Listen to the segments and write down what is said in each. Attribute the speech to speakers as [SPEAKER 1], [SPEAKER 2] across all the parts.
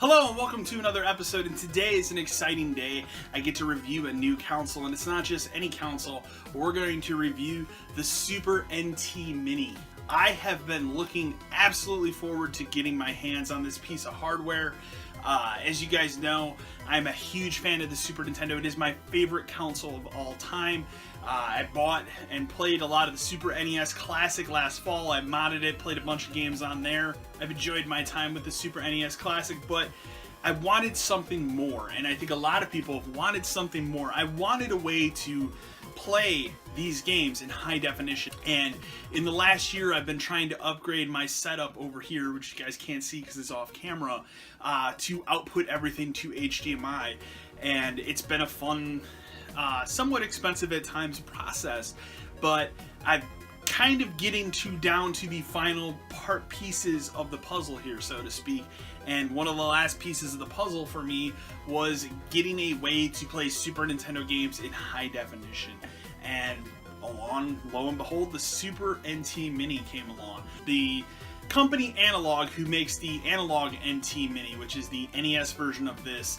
[SPEAKER 1] Hello and welcome to another episode, and today is an exciting day. I get to review a new console, and it's not just any console. We're going to review the Super NT Mini. I have been looking absolutely forward to getting my hands on this piece of hardware. As you guys know, I'm a huge fan of the Super Nintendo. It is my favorite console of all time. I bought and played a lot of the Super NES Classic last fall. I modded it, played a bunch of games on there. I've enjoyed my time with the Super NES Classic, but I wanted something more, and I think a lot of people have wanted something more. I wanted a way to play these games in high definition, and in the last year I've been trying to upgrade my setup over here, which you guys can't see because it's off camera, to output everything to HDMI, and it's been a fun, somewhat expensive at times process, but I'm kind of getting down to the final pieces of the puzzle here, so to speak. And one of the last pieces of the puzzle for me was getting a way to play Super Nintendo games in high definition. And lo and behold, the Super NT Mini came along. The company Analogue, who makes the Analogue NT Mini, which is the NES version of this,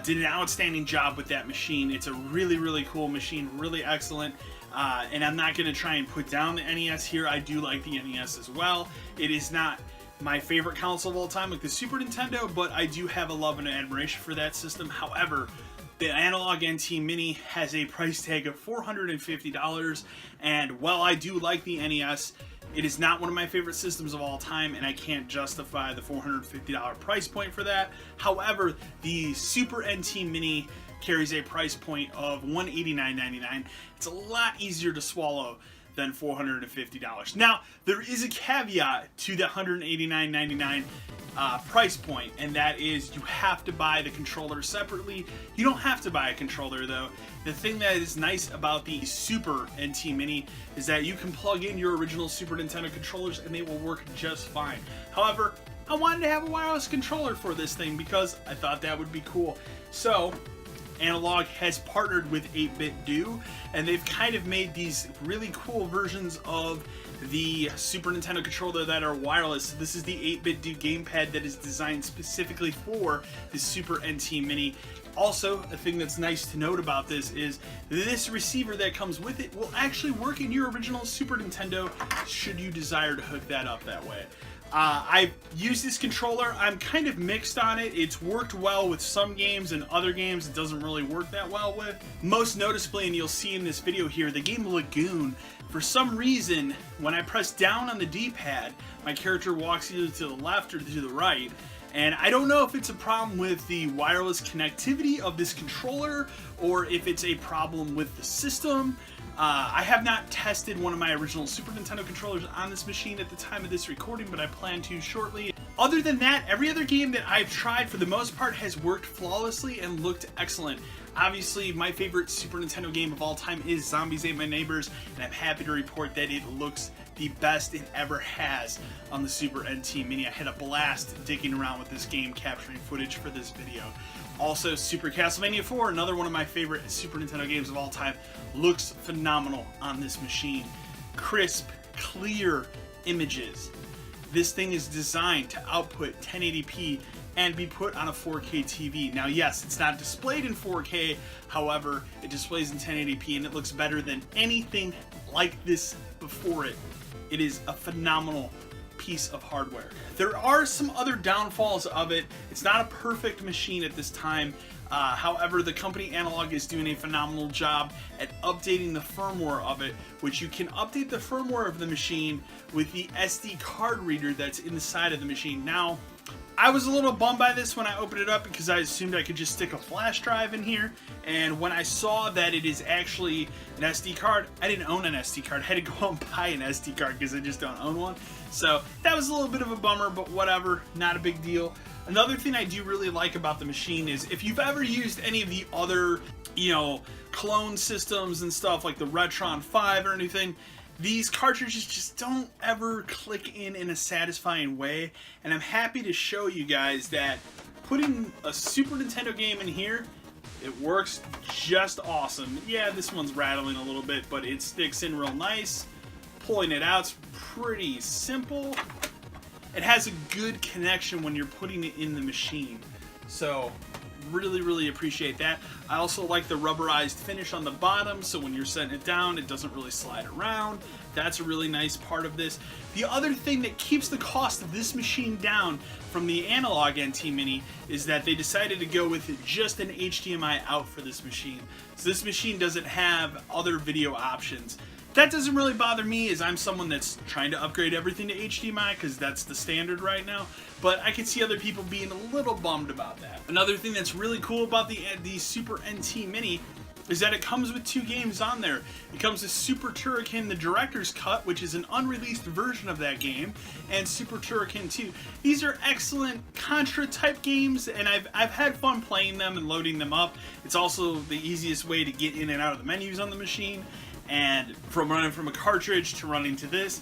[SPEAKER 1] did an outstanding job with that machine. It's a really, really cool machine, really excellent. And I'm not going to try and put down the NES here. I do like the NES as well. It is not my favorite console of all time like the Super Nintendo, but I do have a love and admiration for that system. However, the Analogue NT Mini has a price tag of $450, and while I do like the NES, it is not one of my favorite systems of all time, and I can't justify the $450 price point for that. However, the Super NT Mini carries a price point of $189.99. It's a lot easier to swallow than $450. Now, there is a caveat to the $189.99 price point, and that is you have to buy the controller separately. You don't have to buy a controller though. The thing that is nice about the Super NT Mini is that you can plug in your original Super Nintendo controllers and they will work just fine. However, I wanted to have a wireless controller for this thing because I thought that would be cool. So Analogue has partnered with 8BitDo, and they've kind of made these really cool versions of the Super Nintendo controller that are wireless. This is the 8BitDo gamepad that is designed specifically for the Super NT Mini. Also, a thing that's nice to note about this is this receiver that comes with it will actually work in your original Super Nintendo should you desire to hook that up that way. I've used this controller. I'm kind of mixed on it. It's worked well with some games, and other games it doesn't really work that well with. Most noticeably, and you'll see in this video here, the game Lagoon. For some reason, when I press down on the D-pad, my character walks either to the left or to the right. And I don't know if it's a problem with the wireless connectivity of this controller or if it's a problem with the system. I have not tested one of my original Super Nintendo controllers on this machine at the time of this recording, but I plan to shortly. Other than that, every other game that I've tried for the most part has worked flawlessly and looked excellent. Obviously, my favorite Super Nintendo game of all time is Zombies Ate My Neighbors, and I'm happy to report that it looks the best it ever has on the Super NT Mini. I had a blast digging around with this game, capturing footage for this video. Also, Super Castlevania 4, another one of my favorite Super Nintendo games of all time, looks phenomenal on this machine. Crisp, clear images. This thing is designed to output 1080p and be put on a 4K TV. Now, yes, it's not displayed in 4K, however, it displays in 1080p and it looks better than anything like this before it. It is a phenomenal piece of hardware. There are some other downfalls of it. It's not a perfect machine at this time. However, the company Analogue is doing a phenomenal job at updating the firmware of it, which you can update the firmware of the machine with the SD card reader that's in the side of the machine. Now, I was a little bummed by this when I opened it up because I assumed I could just stick a flash drive in here, and when I saw that it is actually an SD card, I didn't own an SD card. I had to go out and buy an SD card because I just don't own one. So that was a little bit of a bummer, but whatever, not a big deal. Another thing I do really like about the machine is if you've ever used any of the other, clone systems and stuff like the Retron 5 or anything, these cartridges just don't ever click in a satisfying way, and I'm happy to show you guys that putting a Super Nintendo game in here, it works just awesome. Yeah, this one's rattling a little bit, but it sticks in real nice. Pulling it out's pretty simple. It has a good connection when you're putting it in the machine. So really appreciate that. I also like the rubberized finish on the bottom, so when you're setting it down, it doesn't really slide around. That's a really nice part of this. The other thing that keeps the cost of this machine down from the Analogue NT Mini is that they decided to go with just an HDMI out for this machine. So this machine doesn't have other video options. That doesn't really bother me, as I'm someone that's trying to upgrade everything to HDMI because that's the standard right now, but I could see other people being a little bummed about that. Another thing that's really cool about the Super NT Mini is that it comes with 2 games on there. It comes with Super Turrican the Director's Cut, which is an unreleased version of that game, and Super Turrican 2. These are excellent Contra type games, and I've had fun playing them and loading them up. It's also the easiest way to get in and out of the menus on the machine, and from running from a cartridge to running to this,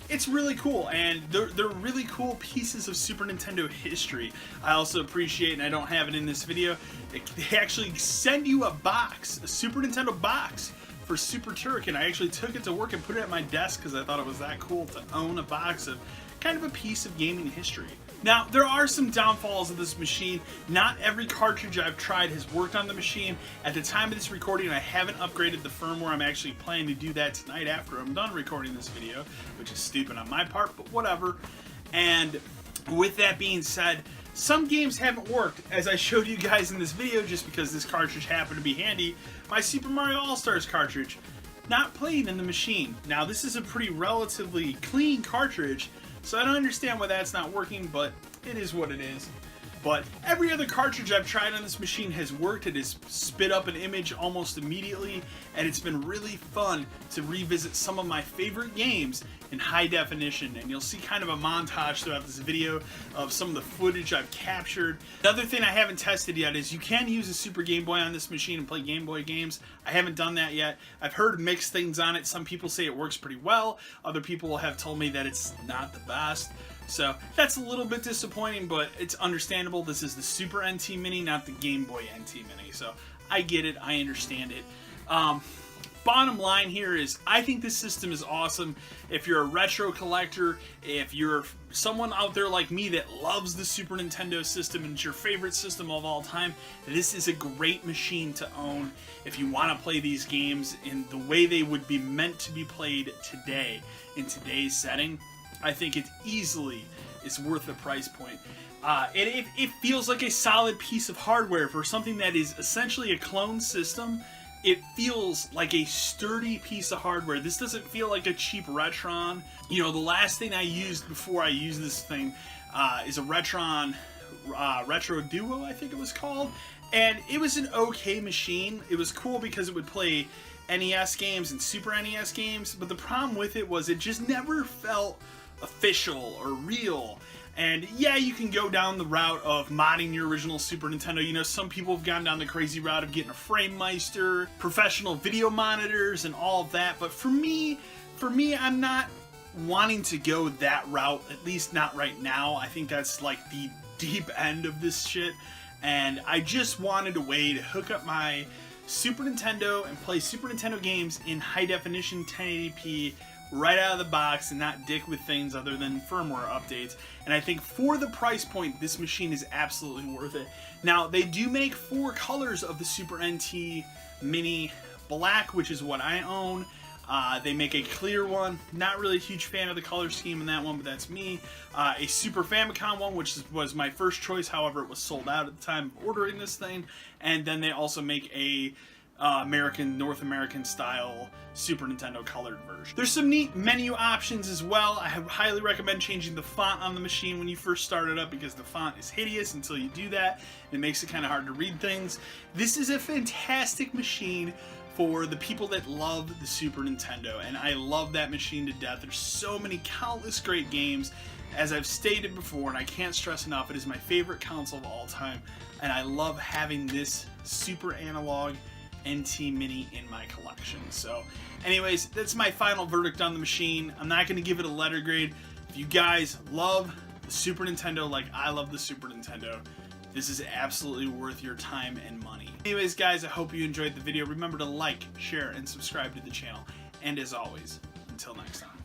[SPEAKER 1] it's really cool, and they're really cool pieces of Super Nintendo history. I also appreciate, and I don't have it in this video, they actually send you a box, a Super Nintendo box for Super Turrican. I actually took it to work and put it at my desk because I thought it was that cool to own a box of kind of a piece of gaming history. Now, there are some downfalls of this machine. Not every cartridge I've tried has worked on the machine. At the time of this recording, I haven't upgraded the firmware. I'm actually planning to do that tonight after I'm done recording this video, which is stupid on my part, but whatever. And with that being said, some games haven't worked, as I showed you guys in this video, just because this cartridge happened to be handy. My Super Mario All-Stars cartridge, not playing in the machine. Now, this is a pretty relatively clean cartridge, so I don't understand why that's not working, but it is what it is. But every other cartridge I've tried on this machine has worked. It has spit up an image almost immediately, and it's been really fun to revisit some of my favorite games in high definition. And you'll see kind of a montage throughout this video of some of the footage I've captured. Another thing I haven't tested yet is you can use a Super Game Boy on this machine and play Game Boy games. I haven't done that yet. I've heard mixed things on it. Some people say it works pretty well. Other people have told me that it's not the best. So that's a little bit disappointing, but it's understandable. This is the Super NT Mini, not the Game Boy NT Mini. So I get it. I understand it. Bottom line here is I think this system is awesome. If you're a retro collector, if you're someone out there like me that loves the Super Nintendo system and it's your favorite system of all time, this is a great machine to own if you want to play these games in the way they would be meant to be played today, in today's setting. I think it easily is worth the price point. It feels like a solid piece of hardware for something that is essentially a clone system. It feels like a sturdy piece of hardware. This doesn't feel like a cheap Retron. You know, the last thing I used before I used this thing is a Retron Retro Duo, I think it was called. And it was an okay machine. It was cool because it would play NES games and Super NES games, but the problem with it was it just never felt official or real. And yeah, you can go down the route of modding your original Super Nintendo. You know, some people have gone down the crazy route of getting a FrameMeister, professional video monitors, and all of that. But for me, I'm not wanting to go that route, at least not right now. I think that's like the deep end of this shit. And I just wanted a way to hook up my Super Nintendo and play Super Nintendo games in high definition 1080p right out of the box and not dick with things other than firmware updates. And I think for the price point, this machine is absolutely worth it. Now, they do make 4 colors of the Super NT Mini. Black, which is what I own. They make a clear one. Not really a huge fan of the color scheme in that one, but that's me. A Super Famicom one, which was my first choice. However, it was sold out at the time of ordering this thing. And then they also make a North American style Super Nintendo colored version. There's some neat menu options as well. I highly recommend changing the font on the machine when you first start it up because the font is hideous until you do that. It makes it kind of hard to read things. This is a fantastic machine for the people that love the Super Nintendo, and I love that machine to death. There's so many countless great games. As I've stated before, and I can't stress enough, it is my favorite console of all time, and I love having this Super Analog NT Mini in my collection. So anyways, that's my final verdict on the machine. I'm not going to give it a letter grade. If you guys love the Super Nintendo like I love the Super Nintendo, this is absolutely worth your time and money. Anyways, guys, I hope you enjoyed the video. Remember to like, share, and subscribe to the channel. And as always, until next time.